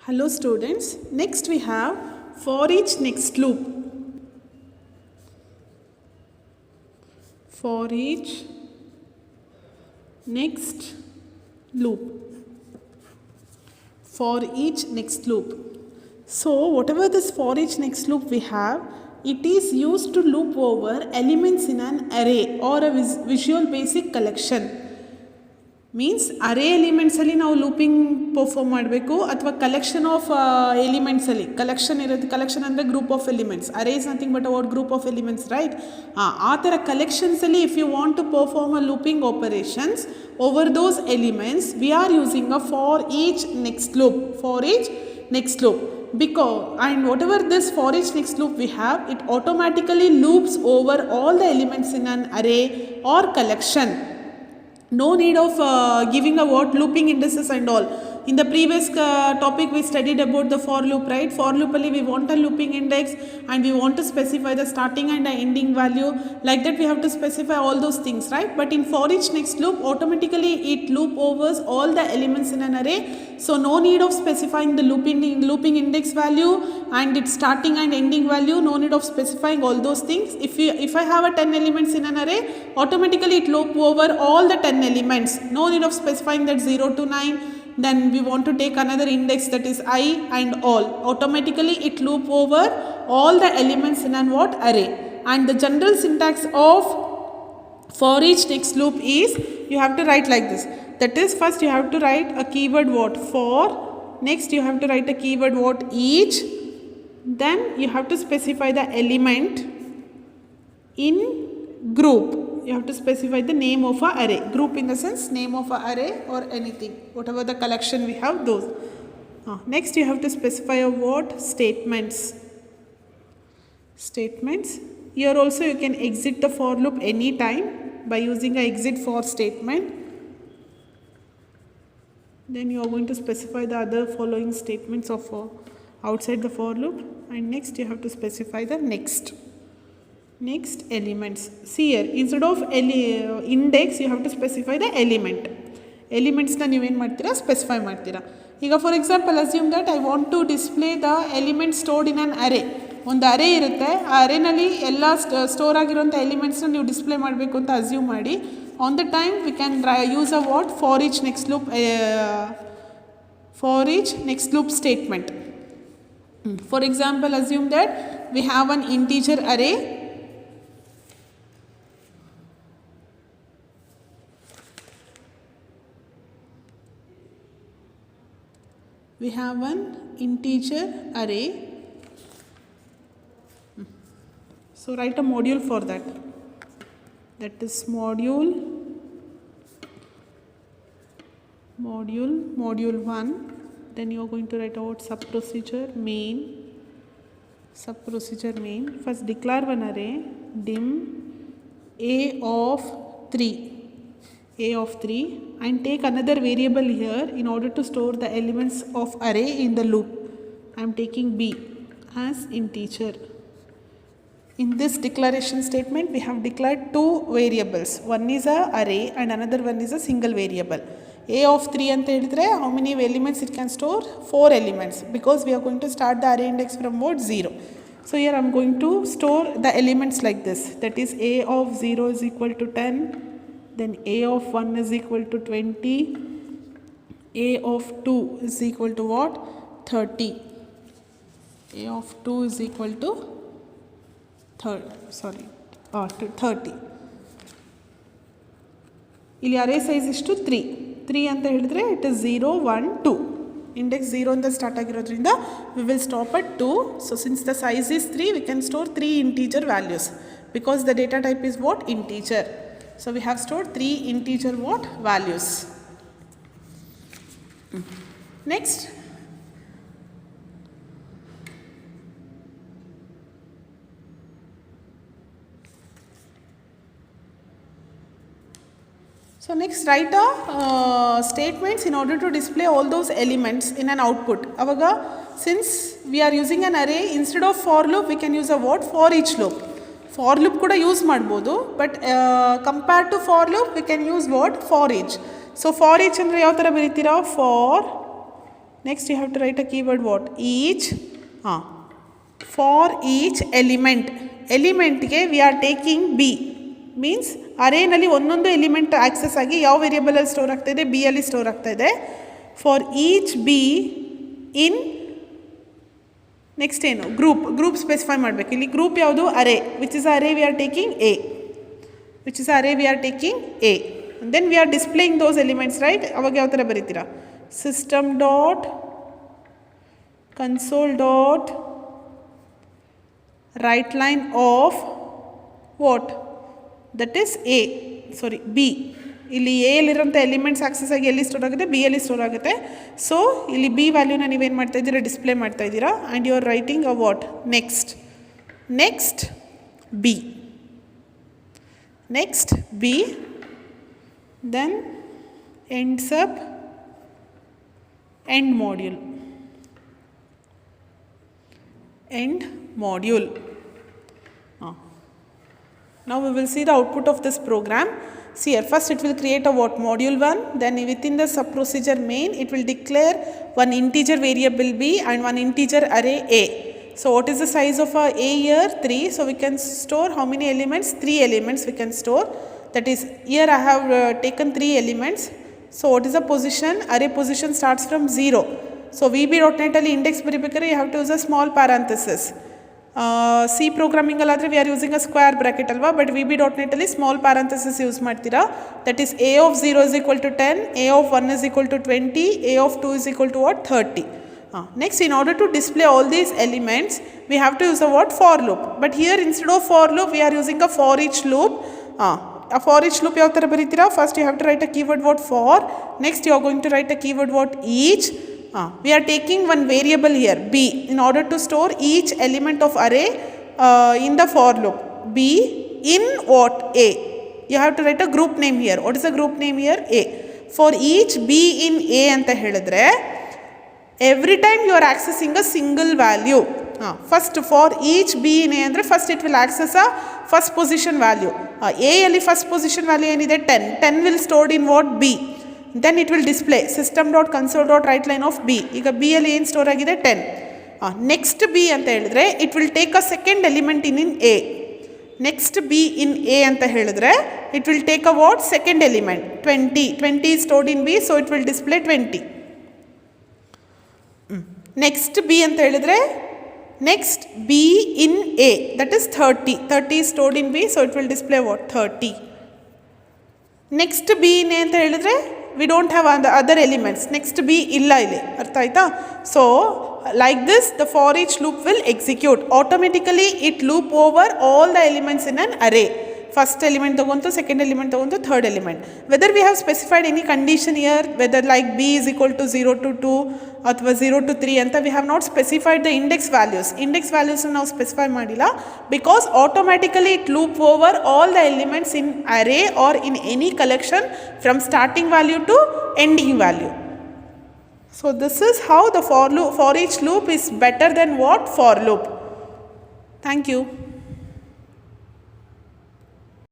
Hello students, next we have for each next loop. For each next loop. For each next loop. So whatever this for each next loop we have, it is used to loop over elements in an array or a visual basic collection. Means array ಎಲಿಮೆಂಟ್ಸಲ್ಲಿ ನಾವು looping perform ಮಾಡಬೇಕು ಅಥವಾ collection of ಎಲಿಮೆಂಟ್ಸಲ್ಲಿ collection ಇರೋದು. Collection ಅಂದರೆ group of elements. Array is nothing but about group of elements, right? ಆ ಥರ ಕಲೆಕ್ಷನ್ಸಲ್ಲಿ if you want to perform a looping operations over those elements we are using a for each next loop. For each next loop. Because and whatever this for each next loop we have, it automatically loops over all the elements in an array or collection. No need of giving a what looping indices and all. In the previous topic we studied about the for loop, right? For loop alli we want a looping index and we want to specify the starting and the ending value. Like that we have to specify all those things, right? But in for each next loop automatically it loop overs all the elements in an array. So no need of specifying the looping index value and its starting and ending value. No need of specifying all those things. If I have a 10 elements in an array, automatically it loop over all the 10 elements. No need of specifying that 0 to 9. Then we want to take another index, that is I and all. Automatically it loop over all the elements in an what array. And the general syntax of for each next loop is you have to write like this. That is, first you have to write a keyword what for, next you have to write a keyword what each, then you have to specify the element in group. You have to specify the name of a array. Group in the sense name of a array or anything, whatever the collection we have, those. Next you have to specify a what statements. Statements. Here also you can exit the for loop anytime by using a exit for statement. Then you are going to specify the other following statements of outside the for loop, and next you have to specify the next elements. See here, instead of index you have to specify the element. Elements na ನೀವು ಏನು ಮಾಡ್ತೀರಾ, specify ಮಾಡ್ತೀರಾ. ಈಗ for example assume that I want to display the element stored in an array. ಒಂದು array ಇರುತ್ತೆ, ಆ ಅರೇನಲ್ಲಿ ಎಲ್ಲ store ಆಗಿರುವಂಥ ಎಲಿಮೆಂಟ್ಸ್ನ ನೀವು ಡಿಸ್ಪ್ಲೇ ಮಾಡಬೇಕು ಅಂತ ಅಸ್ಯೂಮ್ ಮಾಡಿ. On the time we can use a what for each next loop, for each next loop statement. For example assume that we have an integer array. We have an integer array. So write a module for that. That is module 1. Then you are going to write out sub procedure main. First declare one array dim a of 3 and take another variable here in order to store the elements of array in the loop. I am taking b as integer. In this declaration statement we have declared two variables. One is a array and another one is a single variable. A of 3 anta helidre how many elements it can store? 4 elements, because we are going to start the array index from what 0. So here I am going to store the elements like this. That is a of 0 is equal to 10. Then a of 1 is equal to 20, a of 2 is equal to what? 30. A of 2 is equal to 30. ಇಲ್ಲಿ ಅರೇ size ಇಷ್ಟು 3 ಅಂತ ಹೇಳಿದ್ರೆ it is 0 1 2. Index 0 ಅಂತ start ಆಗಿರೋದ್ರಿಂದ we will stop at 2. So since the size is 3 we can store 3 integer values because the data type is what? Integer. So we have stored 3 integer what? Values. Next. So next write a statements in order to display all those elements in an output. Avaga since we are using an array, instead of for loop we can use a what? For each loop. For loop ಕೂಡ use ಮಾಡ್ಬೋದು, but compare to for loop we can use what? For each. So for each ಅಂದರೆ ಯಾವ ಥರ ಬರೀತೀರಾ? For Next you have to write a keyword what? Each. For each element. Elementಗೆ we are taking b. Means ಅರೇನಲ್ಲಿ ಒಂದೊಂದು element access ಆಗಿ ಯಾವ ವೇರಿಯೇಬಲಲ್ಲಿ store ಆಗ್ತಾ ಇದೆ, B ಅಲ್ಲಿ ಸ್ಟೋರ್ ಆಗ್ತಾ ಇದೆ. For each B in next ಏನು ಗ್ರೂಪ್ ಸ್ಪೆಸಿಫೈ ಮಾಡಬೇಕು. ಇಲ್ಲಿ ಗ್ರೂಪ್ ಯಾವುದು? Array. Which is array we are taking A. Then we are displaying those elements, right? ಅವಾಗ ಯಾವ ಥರ ಬರೀತೀರಾ? System dot console dot write line of what? That is B. ಇಲ್ಲಿ ಎಲ್ಲಿರೋಂಥ ಎಲಿಮೆಂಟ್ಸ್ ಆಕ್ಸೆಸ್ ಆಗಿ ಎಲ್ಲಿ ಸ್ಟೋರ್ ಆಗುತ್ತೆ? ಬಿ ಅಲ್ಲಿ ಸ್ಟೋರ್ ಆಗುತ್ತೆ. ಸೊ ಇಲ್ಲಿ ಬಿ ವ್ಯಾಲ್ಯೂನ ನೀವೇನು ಮಾಡ್ತಾ ಇದ್ದೀರಾ? ಡಿಸ್ಪ್ಲೇ ಮಾಡ್ತಾ ಇದ್ದೀರಾ. And you are writing a what? Next B then ends up end module. Now we will see the output of this program. See here, first it will create a what? Module 1. Then within the sub procedure main, it will declare one integer variable b and one integer array a. So what is the size of a here? 3. So we can store how many elements? 3 elements we can store. That is, here I have taken 3 elements. So what is the position? Array position starts from 0. So VB.NET ಅಲ್ಲಿ index ಬರೀಬೇಕಾದ್ರೆ you have to use a small parenthesis. C ಪ್ರೋಗ್ರಾಮಿಂಗಲ್ಲಾದರೆ we are using a square bracket ಅಲ್ವಾ, but VB.NET small parenthesis use ಮಾಡ್ತೀರಾ. That is a of 0 is equal to 10, a of 1 is equal to 20, a of 2 is equal to what? 30. Next, in order to display all these elements, we have to use a what? For loop. But here instead of for loop, we are using a for each loop. A for each loop ಯಾವ ಥರ ಬರೀತೀರಾ? First you have to write a keyword word for. Next you are going to write a keyword word each. We are taking one variable here, b, in order to store each element of array in the for loop. B in what? A. You have to write a group name here. What is the group name here? A. For each b in A ಅಂತ ಹೇಳಿದ್ರೆ every time you are accessing a single value. First for each b in A ಅಂದರೆ first it will access a first position value. A ಅಲ್ಲಿ first position value ಏನಿದೆ? 10. 10 will stored in what? B. Then it will display system.console.writeLine of b. ಈಗ b ಅಲ್ಲಿ ಏನು store ಆಗಿದೆ? 10. Next b ಅಂತ ಹೇಳಿದ್ರೆ it will take a second element in A. Next b in A ಅಂತ ಹೇಳಿದ್ರೆ it will take a what? Second element 20. 20 is stored in B, so it will display 20. Next b ಅಂತ ಹೇಳಿದ್ರೆ next b in A, that is 30. 30 is stored in B, so it will display what? 30. Next b in A ಅಂತ ಹೇಳಿದ್ರೆ we don't have other elements. Next b illa ile. Artha aita? So like this the for each loop will execute. Automatically it loop over all the elements in an array. First element tagontu, second element tagontu, third element. Whether we have specified any condition here, whether like b is equal to 0 to 2 ಅಥವಾ 0 to 3 ಅಂತ we have not specified the index values. Index values ನಾವು specify ಮಾಡಿಲ್ಲ because automatically it loop over all the elements in array or in any collection from starting value to ending value. So this is how the for each loop is better than what? For loop. Thank you.